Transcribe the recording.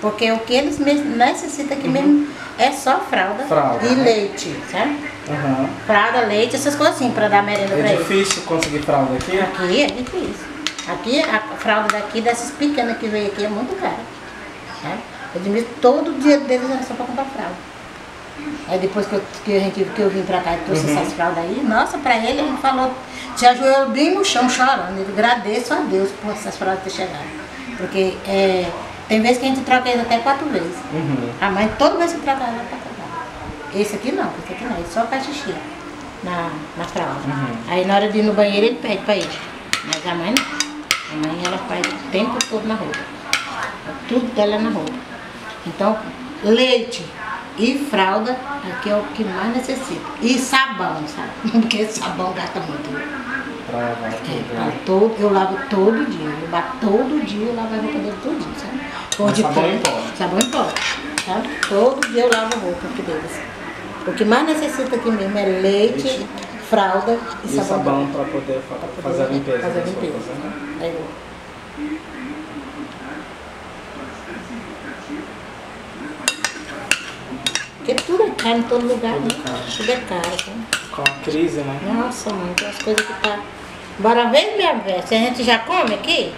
Porque o que eles necessitam aqui mesmo é só fralda e leite, sabe? Fralda, leite, essas coisas assim, pra dar merenda pra eles. É difícil conseguir fralda aqui? Aqui é difícil. Aqui, a fralda daqui, dessas pequenas que veio aqui, é muito cara. Sabe? Todo dia deles era só pra comprar fralda. Aí depois que eu vim pra cá e trouxe essas fraldas aí, nossa, pra ele falou, se ajoelhou bem no chão chorando. Ele agradeço a Deus por essas fraldas ter chegado. Porque tem vezes que a gente troca eles até 4 vezes. A mãe toda vez que troca ela pra trocar. Esse aqui não, ele só faz xixi na fralda. Aí na hora de ir no banheiro ele pede pra ele. Mas a mãe não. A mãe ela faz o tempo todo na roupa. Tudo dela é na roupa. Então, leite e fralda aqui é o que mais necessita. E sabão, sabe? Porque sabão gasta muito. Eu lavo todo dia. Eu bato todo dia, eu lavo a roupa dele todo dia, sabe? Sabão em pó. Sabão em pó. Sabe? Todo dia eu lavo a roupa aqui deles. O que mais necessita aqui mesmo é leite, fralda e sabão para poder fazer a limpeza. Fazer a limpeza. Porque tudo é caro em todo lugar, né? Tudo é caro. Né? Com a crise, né? Nossa, mãe, tem as coisas que tá... Bora ver, minha velha, se a gente já come aqui,